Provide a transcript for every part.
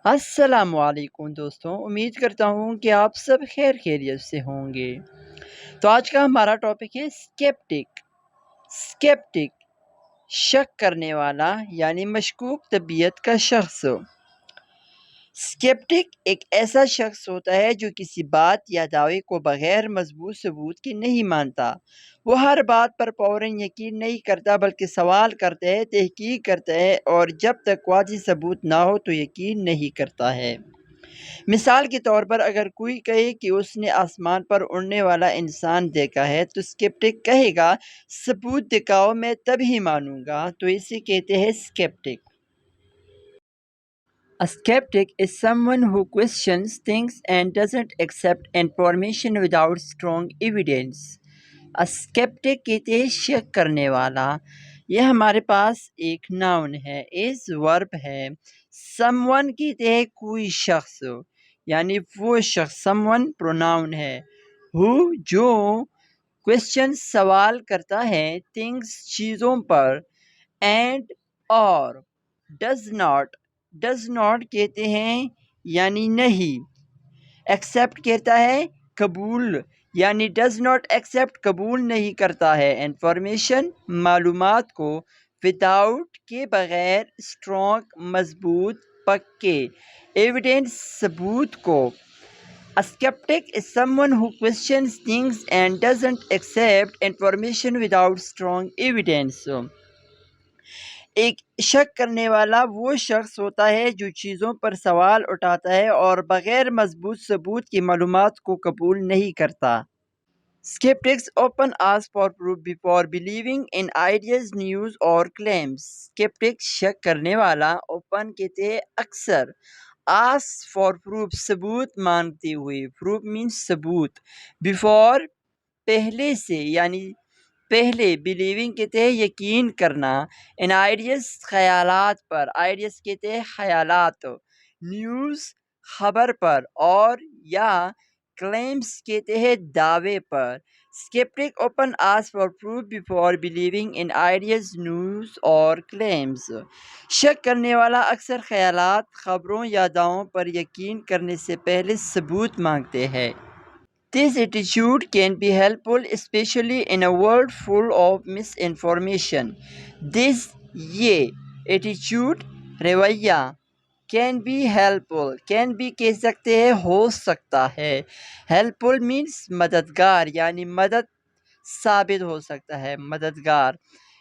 السلام علیکم دوستوں، امید کرتا ہوں کہ آپ سب خیر خیریت سے ہوں گے۔ تو آج کا ہمارا ٹاپک ہے اسکیپٹک، شک کرنے والا یعنی مشکوک طبیعت کا شخص۔ اسکیپٹک ایک ایسا شخص ہوتا ہے جو کسی بات یا دعوے کو بغیر مضبوط ثبوت کے نہیں مانتا۔ وہ ہر بات پر فوراً یقین نہیں کرتا بلکہ سوال کرتا ہے، تحقیق کرتا ہے اور جب تک واضح ثبوت نہ ہو تو یقین نہیں کرتا ہے۔ مثال کے طور پر اگر کوئی کہے کہ اس نے آسمان پر اڑنے والا انسان دیکھا ہے تو اسکیپٹک کہے گا ثبوت دکھاؤ میں تب ہی مانوں گا۔ تو اسے کہتے ہیں اسکیپٹک۔ A skeptic is someone who questions things and doesn't accept information without strong evidence. A skeptic کہتے ہیں شک کرنے والا۔ یہ ہمارے پاس ایک ناؤن ہے، is verb ہے۔ someone کہتے ہیں کوئی شخص، یعنی وہ شخص، someone pronoun ہے۔ who جو، question سوال کرتا ہے، things چیزوں پر، and اور، does not کہتے ہیں یعنی نہیں، accept کہتا ہے قبول، یعنی does not accept قبول نہیں کرتا ہے، انفارمیشن معلومات کو، without کے بغیر، strong مضبوط، پکے، evidence ثبوت کو۔ A skeptic is someone who questions things and doesn't accept information without strong evidence. ایک شک کرنے والا وہ شخص ہوتا ہے جو چیزوں پر سوال اٹھاتا ہے اور بغیر مضبوط ثبوت کی معلومات کو قبول نہیں کرتا۔ Skeptics often ask for proof before believing in ideas, news or claims. Skeptics شک کرنے والا often کہتے ہیں اکثر، ask for proof ثبوت مانگتے ہوئے، proof means ثبوت، before پہلے سے یعنی پہلے، believing کہتے ہیں یقین کرنا، in ideas خیالات پر، ideas کہتے ہیں خیالات، news خبر پر، اور یا claims کہتے ہیں دعوے پر۔ Skeptic often ask for proof before believing in ideas, news or claims. شک کرنے والا اکثر خیالات، خبروں یا دعووں پر یقین کرنے سے پہلے ثبوت مانگتے ہیں۔ This attitude can be helpful especially in a world full of misinformation. This یہ attitude رویہ can be helpful، can be کہہ سکتے ہیں ہو سکتا ہے، helpful means مددگار، یعنی مدد ثابت ہو سکتا ہے، مددگار،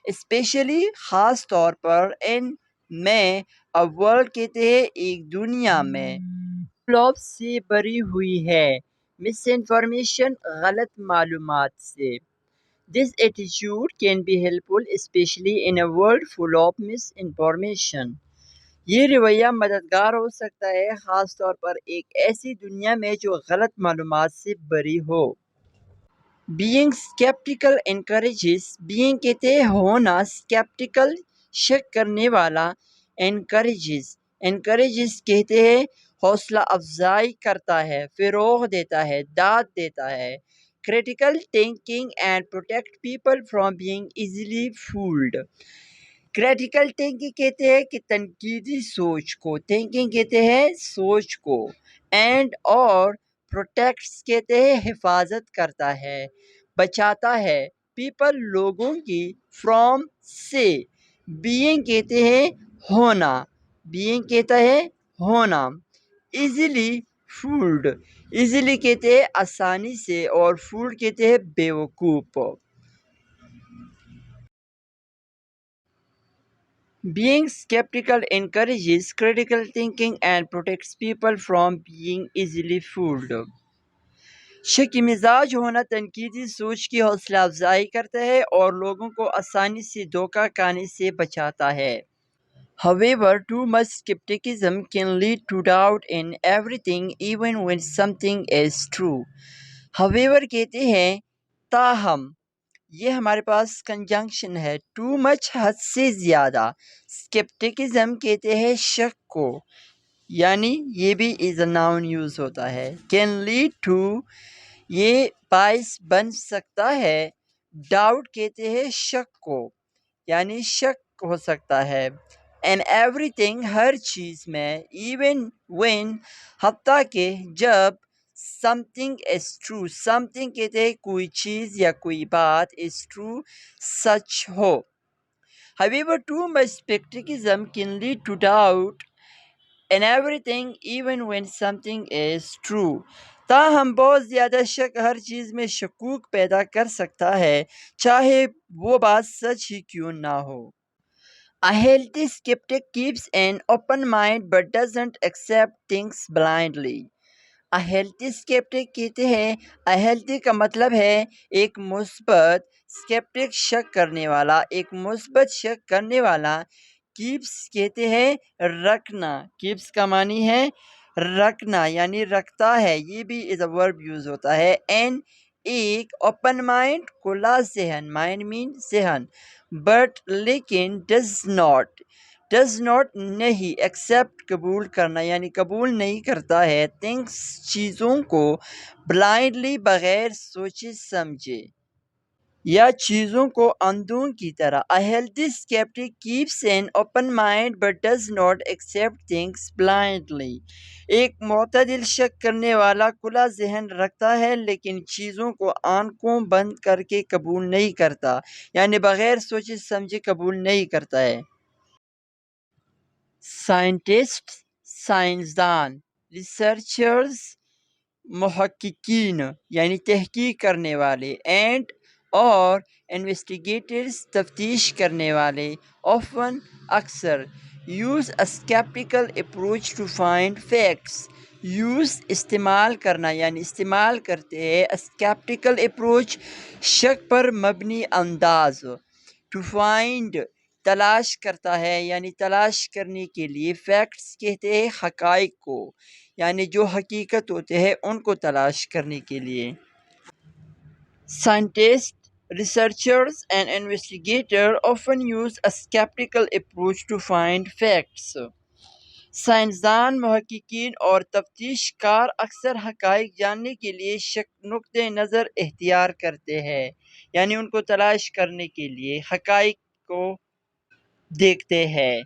especially خاص طور پر، in میں، a world کہتے ہیں ایک دنیا میں، full of سے بھری ہوئی ہے، مس انفارمیشن غلط معلومات سے۔ This attitude can be helpful especially in a world full of misinformation. یہ رویہ مددگار ہو سکتا ہے خاص طور پر ایک ایسی دنیا میں جو غلط معلومات سے بھری ہو۔ Being skeptical encourages، being کہتے ہیں ہونا، skeptical شک کرنے والا، encourages کہتے ہیں حوصلہ افزائی کرتا ہے، فروغ دیتا ہے، داد دیتا ہے۔ Critical thinking and protect people from being easily fooled. Critical thinking کہتے ہیں کہ تنقیدی سوچ کو، thinking کہتے ہیں سوچ کو، and اور protects کہتے ہیں حفاظت کرتا ہے، بچاتا ہے، people لوگوں کی، from سے، being کہتے ہیں ہونا، being کہتا ہے ہونا، easily fooled، easily کہتے ہیں آسانی سے اور fooled کہتے ہیں بیوقوف۔ Being skeptical encourages critical thinking and protects people from being easily fooled. شکی مزاج ہونا تنقیدی سوچ کی حوصلہ افزائی کرتا ہے اور لوگوں کو آسانی سے دھوکہ کھانے سے بچاتا ہے۔ However, too much skepticism can lead to doubt in everything even when something is true. However کہتے ہیں تاہم، یہ ہمارے پاس کنجنکشن ہے، ٹو مچ حد سے زیادہ، اسکیپٹکزم کہتے ہیں شک کو، یعنی یہ بھی از اے ناؤن یوز ہوتا ہے، کین لیڈ ٹو یہ باعث بن سکتا ہے، ڈاؤٹ کہتے ہیں شک کو، یعنی شک ہو سکتا ہے، and everything ہر چیز میں even when حتیٰ کہ جب something is true something کہتے ہیں کوئی چیز یا کوئی بات is true such who. However, too much skepticism can lead to doubt in everything even when something is true. تاہم بہت زیادہ شک ہر چیز میں شکوک پیدا کر سکتا ہے چاہے وہ بات سچ ہی کیوں نہ ہو. A healthy skeptic keeps an open mind but doesn't accept things blindly. A healthy skeptic کہتے ہیں a healthy کا مطلب ہے ایک مثبت skeptic شک کرنے والا ایک مثبت شک کرنے والا. keeps کہتے ہیں رکھنا keeps کا معنی ہے رکھنا یعنی رکھتا ہے یہ بھی as a verb یوز ہوتا ہے. and ایک open mind کھلا ذہن mind mean ذہن but لیکن does not نہیں accept قبول کرنا یعنی قبول نہیں کرتا ہے things چیزوں کو blindly بغیر سوچے سمجھے یا چیزوں کو اندھوں کی طرح. A healthy skeptic keeps an open mind but does not accept things blindly. ایک معتدل شک کرنے والا کھلا ذہن رکھتا ہے لیکن چیزوں کو آنکھوں بند کر کے قبول نہیں کرتا یعنی بغیر سوچے سمجھے قبول نہیں کرتا ہے. سائنٹسٹ سائنسدان ریسرچرز محققین یعنی تحقیق کرنے والے اینڈ اور انویسٹیگیٹرز تفتیش کرنے والے often اکثر use a skeptical approach to find facts. use استعمال کرنا یعنی استعمال کرتے ہیں a skeptical approach شک پر مبنی انداز. to find تلاش کرتا ہے یعنی تلاش کرنے کے لیے. facts کہتے ہیں حقائق کو یعنی جو حقیقت ہوتے ہیں ان کو تلاش کرنے کے لیے. Scientists, researchers and investigators often use a skeptical approach to find facts. سائنسدان محققین اور تفتیش کار اکثر حقائق جاننے کے لیے نقطۂ نظر اختیار کرتے ہیں یعنی ان کو تلاش کرنے کے لیے حقائق کو دیکھتے ہیں.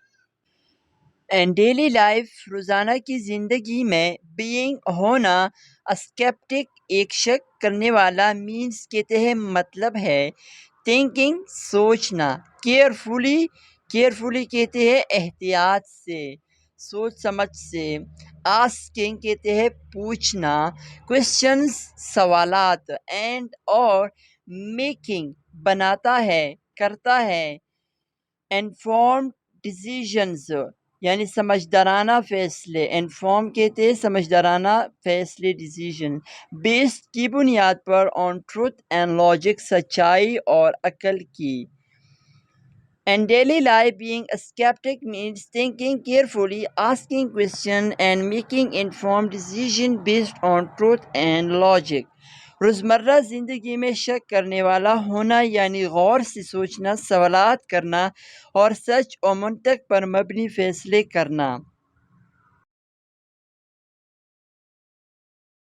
In daily life روزانہ کی زندگی میں being ہونا a skeptic ایک شک کرنے والا means کہتے ہیں مطلب ہے thinking سوچنا. carefully کہتے ہیں احتیاط سے سوچ سمجھ سے. asking کہتے ہیں پوچھنا. questions سوالات. and اور making بناتا ہے کرتا ہے informed decisions یعنی سمجھدارانہ فیصلے. انفارم کہتے ہیں سمجھدارانہ فیصلے ڈیسیژن. بیسڈ کی بنیاد پر on truth and logic سچائی اور عقل کی. In daily life being a skeptic means thinking carefully, asking questions and making informed decisions based on truth and logic. روزمرہ زندگی میں شک کرنے والا ہونا یعنی غور سے سوچنا سوالات کرنا اور سچ و منطق پر مبنی فیصلے کرنا.